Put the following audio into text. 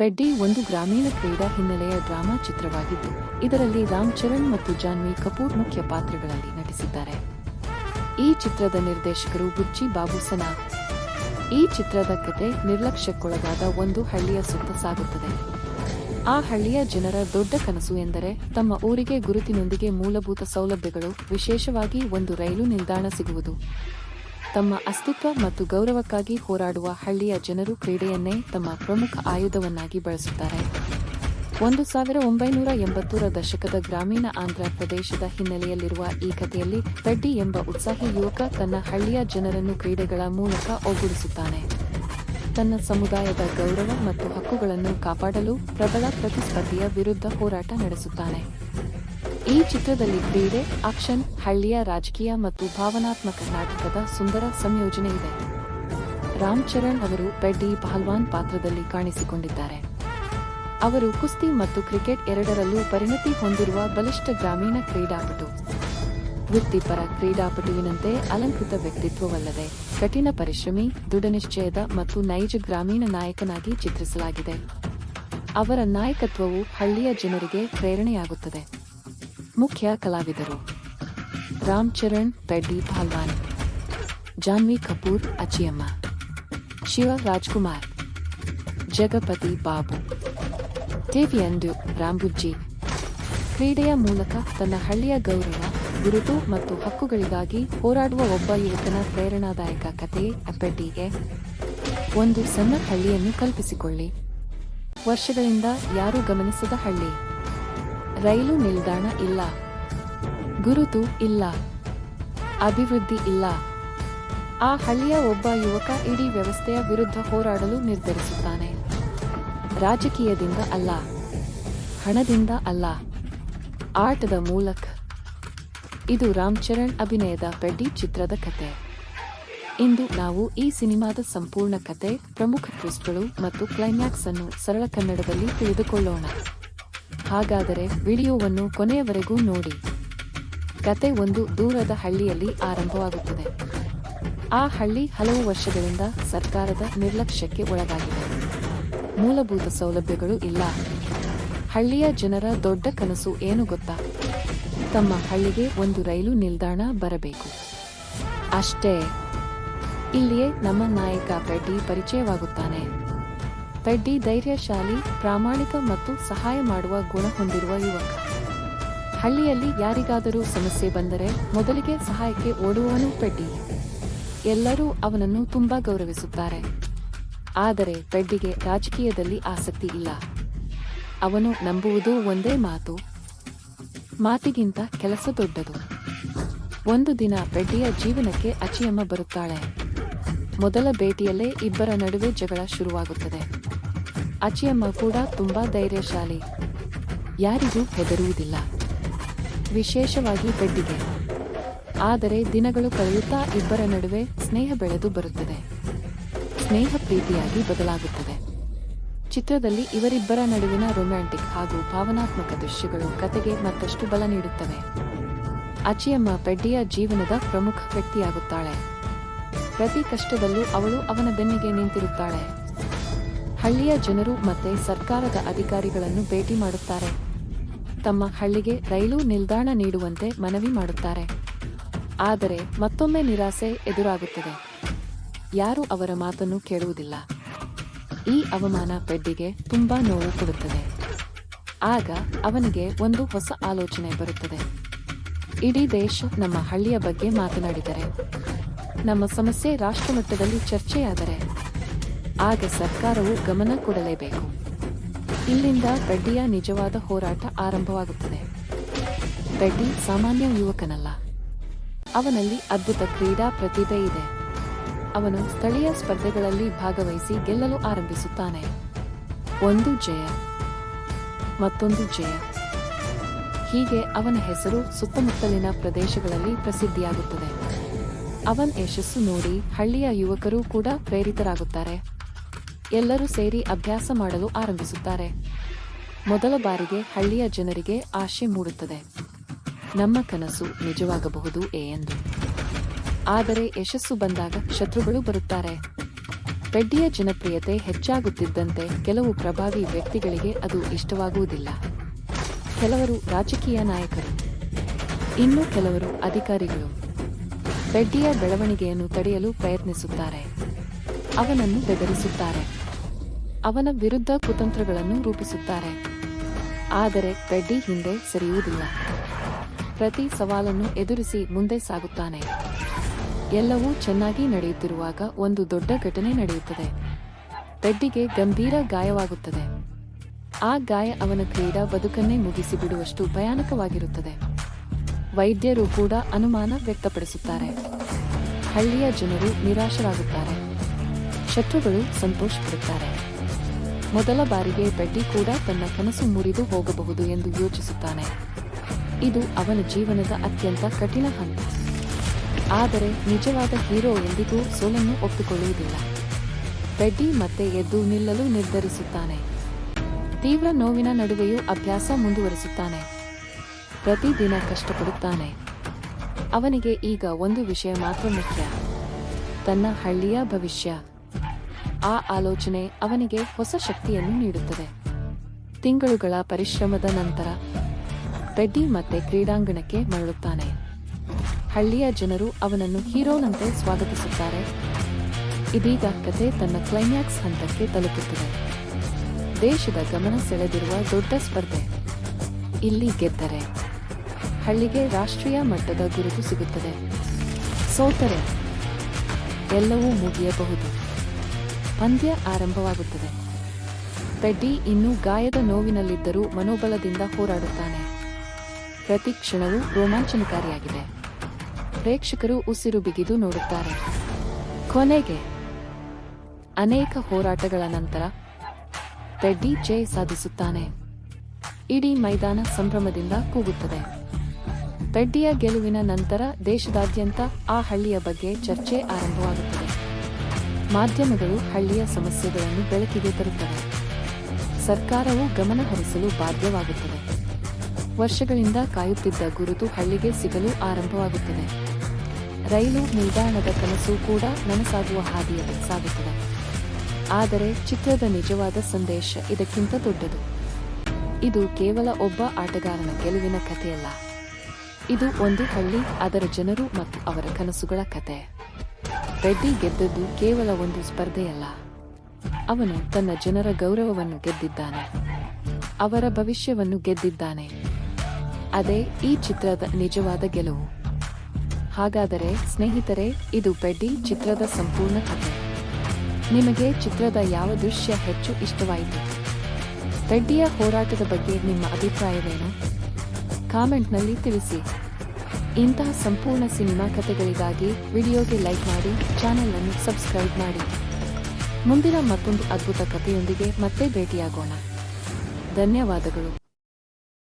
ಪೆಡ್ಡಿ ಒಂದು ಗ್ರಾಮೀಣ ಕ್ರೀಡಾ ಹಿನ್ನೆಲೆಯ ಡ್ರಾಮಾ ಚಿತ್ರವಾಗಿದ್ದು, ಇದರಲ್ಲಿ ರಾಮ್ ಚರಣ್ ಮತ್ತು ಜಾನ್ವಿ ಕಪೂರ್ ಮುಖ್ಯ ಪಾತ್ರಗಳಲ್ಲಿ ನಟಿಸಿದ್ದಾರೆ. ಈ ಚಿತ್ರದ ನಿರ್ದೇಶಕರು ಬುಚ್ಚಿ ಬಾಬು ಸನಾಗ್. ಈ ಚಿತ್ರದ ಕತೆ ನಿರ್ಲಕ್ಷ್ಯಕ್ಕೊಳಗಾದ ಒಂದು ಹಳ್ಳಿಯ ಸುತ್ತ ಸಾಗುತ್ತದೆ. ಆ ಹಳ್ಳಿಯ ಜನರ ದೊಡ್ಡ ಕನಸು ಎಂದರೆ ತಮ್ಮ ಊರಿಗೆ ಗುರುತಿನೊಂದಿಗೆ ಮೂಲಭೂತ ಸೌಲಭ್ಯಗಳು, ವಿಶೇಷವಾಗಿ ಒಂದು ರೈಲು ನಿಲ್ದಾಣ ಸಿಗುವುದು. ತಮ್ಮ ಅಸ್ತಿತ್ವ ಮತ್ತು ಗೌರವಕ್ಕಾಗಿ ಹೋರಾಡುವ ಹಳ್ಳಿಯ ಜನರು ಕ್ರೀಡೆಯನ್ನೇ ತಮ್ಮ ಪ್ರಮುಖ ಆಯುಧವನ್ನಾಗಿ ಬಳಸುತ್ತಾರೆ. 1980ರ ದಶಕದ ಗ್ರಾಮೀಣ ಆಂಧ್ರ ಪ್ರದೇಶದ ಹಿನ್ನೆಲೆಯಲ್ಲಿರುವ ಈ ಕಥೆಯಲ್ಲಿ ಪೆಡ್ಡಿ ಎಂಬ ಉತ್ಸಾಹಿ ಯುವಕ ತನ್ನ ಹಳ್ಳಿಯ ಜನರನ್ನು ಕ್ರೀಡೆಗಳ ಮೂಲಕ ಒಗ್ಗೂಡಿಸುತ್ತಾನೆ. ತನ್ನ ಸಮುದಾಯದ ಗೌರವ ಮತ್ತು ಹಕ್ಕುಗಳನ್ನು ಕಾಪಾಡಲು ಪ್ರಬಲ ಪ್ರತಿಸ್ಪರ್ಧಿಯ ವಿರುದ್ಧ ಹೋರಾಟ ನಡೆಸುತ್ತಾನೆ. ಈ ಚಿತ್ರದಲ್ಲಿ ಕ್ರೀಡೆ, ಆಕ್ಷನ್, ಹಳ್ಳಿಯ ರಾಜಕೀಯ ಮತ್ತು ಭಾವನಾತ್ಮಕ ನಾಟಕದ ಸುಂದರ ಸಂಯೋಜನೆ ಇದೆ. ರಾಮ್ ಚರಣ್ ಅವರು ಪೆಡ್ಡಿ ಪಹಲ್ವಾನ್ ಪಾತ್ರದಲ್ಲಿ ಕಾಣಿಸಿಕೊಂಡಿದ್ದಾರೆ. ಅವರು ಕುಸ್ತಿ ಮತ್ತು ಕ್ರಿಕೆಟ್ ಎರಡರಲ್ಲೂ ಪರಿಣತಿ ಹೊಂದಿರುವ ಬಲಿಷ್ಠ ಗ್ರಾಮೀಣ ಕ್ರೀಡಾಪಟು. ವೃತ್ತಿಪರ ಕ್ರೀಡಾಪಟುವಿನಂತೆ ಅಲಂಕೃತ ವ್ಯಕ್ತಿತ್ವವಲ್ಲದೆ ಕಠಿಣ ಪರಿಶ್ರಮಿ, ದೃಢನಿಶ್ಚಯದ ಮತ್ತು ನೈಜ ಗ್ರಾಮೀಣ ನಾಯಕನಾಗಿ ಚಿತ್ರಿಸಲಾಗಿದೆ. ಅವರ ನಾಯಕತ್ವವು ಹಳ್ಳಿಯ ಜನರಿಗೆ ಪ್ರೇರಣೆಯಾಗುತ್ತದೆ. ಮುಖ್ಯ ಕಲಾವಿದರು: ರಾಮ್ ಚರಣ್ ಪೆಡ್ಡಿ ಪಹಲ್ವಾನ್, ಜಾನ್ವಿ ಕಪೂರ್ ಅಚ್ಚಿಯಮ್ಮ, ಶಿವ ರಾಜ್ಕುಮಾರ್, ಜಗಪತಿ ಬಾಬು, ದೇವಿಯಂದು ರಾಂಬುಜ್ಜಿ. ಕ್ರೀಡೆಯ ಮೂಲಕ ತನ್ನ ಹಳ್ಳಿಯ ಗೌರವ, ಗುರುತು ಮತ್ತು ಹಕ್ಕುಗಳಿಗಾಗಿ ಹೋರಾಡುವ ಒಬ್ಬ ಯುವಕನ ಪ್ರೇರಣಾದಾಯಕ ಕಥೆ. ಪೆಡ್ಡಿಗೆ ಒಂದು ಸಣ್ಣ ಹಳ್ಳಿಯನ್ನು ಕಲ್ಪಿಸಿಕೊಳ್ಳಿ. ವರ್ಷಗಳಿಂದ ಯಾರೂ ಗಮನಿಸದ ಹಳ್ಳಿ. ರೈಲು ನಿಲ್ದಾಣ ಇಲ್ಲ, ಗುರುತು ಇಲ್ಲ, ಅಭಿವೃದ್ಧಿ ಇಲ್ಲ. ಆ ಹಳ್ಳಿಯ ಒಬ್ಬ ಯುವಕ ಇಡೀ ವ್ಯವಸ್ಥೆಯ ವಿರುದ್ಧ ಹೋರಾಡಲು ನಿರ್ಧರಿಸುತ್ತಾನೆ. ರಾಜಕೀಯದಿಂದ ಅಲ್ಲ, ಹಣದಿಂದ ಅಲ್ಲ, ಆಟದ ಮೂಲಕ. ಇದು ರಾಮ್ ಚರಣ್ ಅಭಿನಯದ ಪೆಡ್ಡಿ ಚಿತ್ರದ ಕತೆ. ಇಂದು ನಾವು ಈ ಸಿನಿಮಾದ ಸಂಪೂರ್ಣ ಕತೆ, ಪ್ರಮುಖ ಟ್ವಿಸ್ಟ್ಗಳು ಮತ್ತು ಕ್ಲೈಮ್ಯಾಕ್ಸ್ ಅನ್ನು ಸರಳ ಕನ್ನಡದಲ್ಲಿ ತಿಳಿದುಕೊಳ್ಳೋಣ. ಹಾಗಾದರೆ ವಿಡಿಯೋವನ್ನು ಕೊನೆಯವರೆಗೂ ನೋಡಿ. ಕತೆ ಒಂದು ದೂರದ ಹಳ್ಳಿಯಲ್ಲಿ ಆರಂಭವಾಗುತ್ತದೆ. ಆ ಹಳ್ಳಿ ಹಲವು ವರ್ಷಗಳಿಂದ ಸರ್ಕಾರದ ನಿರ್ಲಕ್ಷ್ಯಕ್ಕೆ ಒಳಗಾಗಿದೆ. ಮೂಲಭೂತ ಸೌಲಭ್ಯಗಳು ಇಲ್ಲ. ಹಳ್ಳಿಯ ಜನರ ದೊಡ್ಡ ಕನಸು ಏನು ಗೊತ್ತಾ? ತಮ್ಮ ಹಳ್ಳಿಗೆ ಒಂದು ರೈಲು ನಿಲ್ದಾಣ ಬರಬೇಕು. ಅಷ್ಟೇ. ಇಲ್ಲಿಯೇ ನಮ್ಮ ನಾಯಕ ಪೆಡ್ಡಿ ಪರಿಚಯವಾಗುತ್ತಾನೆ. ಪೆಡ್ಡಿ ಧೈರ್ಯಶಾಲಿ, ಪ್ರಾಮಾಣಿಕ ಮತ್ತು ಸಹಾಯ ಮಾಡುವ ಗುಣ ಹೊಂದಿರುವ ಯುವಕ. ಹಳ್ಳಿಯಲ್ಲಿ ಯಾರಿಗಾದರೂ ಸಮಸ್ಯೆ ಬಂದರೆ ಮೊದಲಿಗೆ ಸಹಾಯಕ್ಕೆ ಓಡುವವನು ಪೆಡ್ಡಿ. ಎಲ್ಲರೂ ಅವನನ್ನು ತುಂಬಾ ಗೌರವಿಸುತ್ತಾರೆ. ಆದರೆ ಪೆಡ್ಡಿಗೆ ರಾಜಕೀಯದಲ್ಲಿ ಆಸಕ್ತಿ ಇಲ್ಲ. ಅವನು ನಂಬುವುದು ಒಂದೇ ಮಾತು. ಮಾತಿಗಿಂತ ಕೆಲಸ ದೊಡ್ಡದು. ಒಂದು ದಿನ ಪೆಡ್ಡಿಯ ಜೀವನಕ್ಕೆ ಅಚ್ಚಿಯಮ್ಮ ಬರುತ್ತಾಳೆ. ಮೊದಲ ಭೇಟಿಯಲ್ಲೇ ಇಬ್ಬರ ನಡುವೆ ಜಗಳ ಶುರುವಾಗುತ್ತದೆ. ಅಚ್ಚಿಯಮ್ಮ ಕೂಡ ತುಂಬಾ ಧೈರ್ಯಶಾಲಿ, ಯಾರಿಗೂ ಹೆದರುವುದಿಲ್ಲ, ವಿಶೇಷವಾಗಿ ಪೆಡ್ಡಿಗೆ. ಆದರೆ ದಿನಗಳು ಕಳೆಯುತ್ತಾ ಇಬ್ಬರ ನಡುವೆ ಸ್ನೇಹ ಬೆಳೆದು ಬರುತ್ತದೆ. ಸ್ನೇಹ ಪ್ರೀತಿಯಾಗಿ ಬದಲಾಗುತ್ತದೆ. ಚಿತ್ರದಲ್ಲಿ ಇವರಿಬ್ಬರ ನಡುವಿನ ರೊಮ್ಯಾಂಟಿಕ್ ಹಾಗೂ ಭಾವನಾತ್ಮಕ ದೃಶ್ಯಗಳು ಕತೆಗೆ ಮತ್ತಷ್ಟು ಬಲ ನೀಡುತ್ತವೆ. ಅಚ್ಚಿಯಮ್ಮ ಪೆಡ್ಡಿಯ ಜೀವನದ ಪ್ರಮುಖ ವ್ಯಕ್ತಿಯಾಗುತ್ತಾಳೆ. ಪ್ರತಿ ಕಷ್ಟದಲ್ಲೂ ಅವಳು ಅವನ ಬೆನ್ನಿಗೆ ನಿಂತಿರುತ್ತಾಳೆ. ಹಳ್ಳಿಯ ಜನರು ಮತ್ತೆ ಸರ್ಕಾರದ ಅಧಿಕಾರಿಗಳನ್ನು ಭೇಟಿ ಮಾಡುತ್ತಾರೆ. ತಮ್ಮ ಹಳ್ಳಿಗೆ ರೈಲು ನಿಲ್ದಾಣ ನೀಡುವಂತೆ ಮನವಿ ಮಾಡುತ್ತಾರೆ. ಆದರೆ ಮತ್ತೊಮ್ಮೆ ನಿರಾಸೆ ಎದುರಾಗುತ್ತದೆ. ಯಾರೂ ಅವರ ಮಾತನ್ನು ಕೇಳುವುದಿಲ್ಲ. ಈ ಅವಮಾನ ಪೆಡ್ಡಿಗೆ ತುಂಬಾ ನೋವು ಕೊಡುತ್ತದೆ. ಆಗ ಅವನಿಗೆ ಒಂದು ಹೊಸ ಆಲೋಚನೆ ಬರುತ್ತದೆ. ಇಡೀ ದೇಶ ನಮ್ಮ ಹಳ್ಳಿಯ ಬಗ್ಗೆ ಮಾತನಾಡಿದರೆ, ನಮ್ಮ ಸಮಸ್ಯೆ ರಾಷ್ಟ್ರಮಟ್ಟದಲ್ಲಿ ಚರ್ಚೆಯಾದರೆ, ಆಗ ಸರ್ಕಾರವು ಗಮನ ಕೊಡಲೇಬೇಕು. ಇಲ್ಲಿಂದ ಪೆಡ್ಡಿಯ ನಿಜವಾದ ಹೋರಾಟ ಆರಂಭವಾಗುತ್ತದೆ. ಪೆಡ್ಡಿ ಸಾಮಾನ್ಯ ಯುವಕನಲ್ಲ. ಅವನಲ್ಲಿ ಅದ್ಭುತ ಕ್ರೀಡಾ ಪ್ರತಿಭೆ ಇದೆ. ಅವನು ಸ್ಥಳೀಯ ಸ್ಪರ್ಧೆಗಳಲ್ಲಿ ಭಾಗವಹಿಸಿ ಗೆಲ್ಲಲು ಆರಂಭಿಸುತ್ತಾನೆ. ಒಂದು ಜಯ, ಮತ್ತೊಂದು ಜಯ. ಹೀಗೆ ಅವನ ಹೆಸರು ಸುತ್ತಮುತ್ತಲಿನ ಪ್ರದೇಶಗಳಲ್ಲಿ ಪ್ರಸಿದ್ಧಿಯಾಗುತ್ತದೆ. ಅವನ ಯಶಸ್ಸು ನೋಡಿ ಹಳ್ಳಿಯ ಯುವಕರು ಕೂಡ ಪ್ರೇರಿತರಾಗುತ್ತಾರೆ. ಎಲ್ಲರೂ ಸೇರಿ ಅಭ್ಯಾಸ ಮಾಡಲು ಆರಂಭಿಸುತ್ತಾರೆ. ಮೊದಲ ಬಾರಿಗೆ ಹಳ್ಳಿಯ ಜನರಿಗೆ ಆಶೆ ಮೂಡುತ್ತದೆ. ನಮ್ಮ ಕನಸು ನಿಜವಾಗಬಹುದು ಎಂದು. ಆದರೆ ಯಶಸ್ಸು ಬಂದಾಗ ಶತ್ರುಗಳು ಬರುತ್ತಾರೆ. ಪೆಡ್ಡಿಯ ಜನಪ್ರಿಯತೆ ಹೆಚ್ಚಾಗುತ್ತಿದ್ದಂತೆ ಕೆಲವು ಪ್ರಭಾವಿ ವ್ಯಕ್ತಿಗಳಿಗೆ ಅದು ಇಷ್ಟವಾಗುವುದಿಲ್ಲ. ಕೆಲವರು ರಾಜಕೀಯ ನಾಯಕರು, ಇನ್ನು ಕೆಲವರು ಅಧಿಕಾರಿಗಳು ಪೆಡ್ಡಿಯ ಬೆಳವಣಿಗೆಯನ್ನು ತಡೆಯಲು ಪ್ರಯತ್ನಿಸುತ್ತಾರೆ. ಅವನನ್ನು ಬೆದರಿಸುತ್ತಾರೆ. ಅವನ ವಿರುದ್ಧ ಕುತಂತ್ರಗಳನ್ನು ರೂಪಿಸುತ್ತಾರೆ. ಆದರೆ ಪೆಡ್ಡಿ ಹಿಂದೆ ಸರಿಯುವುದಿಲ್ಲ. ಪ್ರತಿ ಸವಾಲನ್ನು ಎದುರಿಸಿ ಮುಂದೆ ಸಾಗುತ್ತಾನೆ. ಎಲ್ಲವೂ ಚೆನ್ನಾಗಿ ನಡೆಯುತ್ತಿರುವಾಗ ಒಂದು ದೊಡ್ಡ ಘಟನೆ ನಡೆಯುತ್ತದೆ. ಪೆಡ್ಡಿಗೆ ಗಂಭೀರ ಗಾಯವಾಗುತ್ತದೆ. ಆ ಗಾಯ ಅವನ ಕ್ರೀಡಾ ಬದುಕನ್ನೇ ಮುಗಿಸಿಬಿಡುವಷ್ಟು ಭಯಾನಕವಾಗಿರುತ್ತದೆ. ವೈದ್ಯರು ಕೂಡ ಅನುಮಾನ ವ್ಯಕ್ತಪಡಿಸುತ್ತಾರೆ. ಹಳ್ಳಿಯ ಜನರು ನಿರಾಶರಾಗುತ್ತಾರೆ. ಶತ್ರುಗಳು ಸಂತೋಷಪಡುತ್ತಾರೆ. ಮೊದಲ ಬಾರಿಗೆ ಪೆಡ್ಡಿ ಕೂಡ ತನ್ನ ಕನಸು ಮುರಿದು ಹೋಗಬಹುದು ಎಂದು ಯೋಚಿಸುತ್ತಾನೆ. ಇದು ಅವನ ಜೀವನದ ಅತ್ಯಂತ ಕಠಿಣ ಹಂತ. ಆದರೆ ನಿಜವಾದ ಹೀರೋ ಎಂದಿಗೂ ಸೋಲನ್ನು ಒಪ್ಪಿಕೊಳ್ಳುವುದಿಲ್ಲ. ಪೆಡ್ಡಿ ಮತ್ತೆ ಎದ್ದು ನಿಲ್ಲಲು ನಿರ್ಧರಿಸುತ್ತಾನೆ. ತೀವ್ರ ನೋವಿನ ನಡುವೆಯೂ ಅಭ್ಯಾಸ ಮುಂದುವರಿಸುತ್ತಾನೆ. ಪ್ರತಿದಿನ ಕಷ್ಟಪಡುತ್ತಾನೆ. ಅವನಿಗೆ ಈಗ ಒಂದು ವಿಷಯ ಮಾತ್ರ ಮುಖ್ಯ, ತನ್ನ ಹಳ್ಳಿಯ ಭವಿಷ್ಯ. ಆ ಆಲೋಚನೆ ಅವನಿಗೆ ಹೊಸ ಶಕ್ತಿಯನ್ನು ನೀಡುತ್ತದೆ. ತಿಂಗಳುಗಳ ಪರಿಶ್ರಮದ ನಂತರ ಪೆಡ್ಡಿ ಮತ್ತೆ ಕ್ರೀಡಾಂಗಣಕ್ಕೆ ಮರಳುತ್ತಾನೆ. ಹಳ್ಳಿಯ ಜನರು ಅವನನ್ನು ಹೀರೋನಂತೆ ಸ್ವಾಗತಿಸುತ್ತಾರೆ. ಇದೀಗ ಕಥೆ ತನ್ನ ಕ್ಲೈಮ್ಯಾಕ್ಸ್ ಹಂತಕ್ಕೆ ತಲುಪುತ್ತದೆ. ದೇಶದ ಗಮನ ಸೆಳೆದಿರುವ ದೊಡ್ಡ ಸ್ಪರ್ಧೆ. ಇಲ್ಲಿ ಗೆದ್ದರೆ ಹಳ್ಳಿಗೆ ರಾಷ್ಟ್ರೀಯ ಮಟ್ಟದ ಗುರುತು ಸಿಗುತ್ತದೆ. ಸೋತರೆ ಎಲ್ಲವೂ ಮುಗಿಯಬಹುದು. ಪಂದ್ಯ ಆರಂಭವಾಗುತ್ತದೆ. ಪೆಡ್ಡಿ ಇನ್ನೂ ಗಾಯದ ನೋವಿನಲ್ಲಿದ್ದರೂ ಮನೋಬಲದಿಂದ ಹೋರಾಡುತ್ತಾನೆ. ಪ್ರತಿ ಕ್ಷಣವೂ ರೋಮಾಂಚನಕಾರಿಯಾಗಿದೆ. ಪ್ರೇಕ್ಷಕರು ಉಸಿರು ಬಿಗಿದು ನೋಡುತ್ತಾರೆ. ಕೊನೆಗೆ ಅನೇಕ ಹೋರಾಟಗಳ ನಂತರ ಪೆಡ್ಡಿ ಜಯ ಸಾಧಿಸುತ್ತಾನೆ. ಇಡೀ ಮೈದಾನ ಸಂಭ್ರಮದಿಂದ ಕೂಗುತ್ತದೆ. ಪೆಡ್ಡಿಯ ಗೆಲುವಿನ ನಂತರ ದೇಶದಾದ್ಯಂತ ಆ ಹಳ್ಳಿಯ ಬಗ್ಗೆ ಚರ್ಚೆ ಆರಂಭವಾಗುತ್ತದೆ. ಮಾಧ್ಯಮಗಳು ಹಳ್ಳಿಯ ಸಮಸ್ಯೆಗಳನ್ನು ಬೆಳಕಿಗೆ ತರುತ್ತವೆ. ಸರ್ಕಾರವು ಗಮನ ಹರಿಸಲು ಬಾಧ್ಯವಾಗುತ್ತದೆ. ವರ್ಷಗಳಿಂದ ಕಾಯುತ್ತಿದ್ದ ಗುರುತು ಹಳ್ಳಿಗೆ ಸಿಗಲು ಆರಂಭವಾಗುತ್ತದೆ. ರೈಲು ನಿಲ್ದಾಣದ ಕನಸು ಕೂಡ ನನಸಾಗುವ ಹಾದಿಯಲ್ಲಿ ಸಾಗುತ್ತದೆ. ಆದರೆ ಚಿತ್ರದ ನಿಜವಾದ ಸಂದೇಶ ಇದಕ್ಕಿಂತ ದೊಡ್ಡದು. ಇದು ಕೇವಲ ಒಬ್ಬ ಆಟಗಾರನ ಗೆಲುವಿನ ಕಥೆಯಲ್ಲ. ಇದು ಒಂದು ಹಳ್ಳಿ, ಅದರ ಜನರು ಮತ್ತು ಅವರ ಕನಸುಗಳ ಕತೆ. ಪೆಡ್ಡಿ ಗೆದ್ದದ್ದು ಕೇವಲ ಒಂದು ಸ್ಪರ್ಧೆಯಲ್ಲ. ಅವನು ತನ್ನ ಜನರ ಗೌರವವನ್ನು ಗೆದ್ದಿದ್ದಾನೆ. ಅವರ ಭವಿಷ್ಯವನ್ನು ಗೆದ್ದಿದ್ದಾನೆ. ಅದೇ ಈ ಚಿತ್ರದ ನಿಜವಾದ ಗೆಲುವು. ಹಾಗಾದರೆ ಸ್ನೇಹಿತರೆ, ಇದು ಪೆಡ್ಡಿ ಚಿತ್ರದ ಸಂಪೂರ್ಣ ಕಥೆ. ನಿಮಗೆ ಚಿತ್ರದ ಯಾವ ದೃಶ್ಯ ಹೆಚ್ಚು ಇಷ್ಟವಾಯಿತು? ಪೆಡ್ಡಿಯ ಹೋರಾಟದ ಬಗ್ಗೆ ನಿಮ್ಮ ಅಭಿಪ್ರಾಯವೇನು? ಕಾಮೆಂಟ್ನಲ್ಲಿ ತಿಳಿಸಿ. ಇಂತಹ ಸಂಪೂರ್ಣ ಸಿನಿಮಾ ಕಥೆಗಳಿಗಾಗಿ ವಿಡಿಯೋಗೆ ಲೈಕ್ ಮಾಡಿ, ಚಾನೆಲ್ ಅನ್ನು ಸಬ್ಸ್ಕ್ರೈಬ್ ಮಾಡಿ. ಮುಂದಿನ ಮತ್ತೊಂದು ಅದ್ಭುತ ಕಥೆಯೊಂದಿಗೆ ಮತ್ತೆ ಭೇಟಿಯಾಗೋಣ. ಧನ್ಯವಾದಗಳು.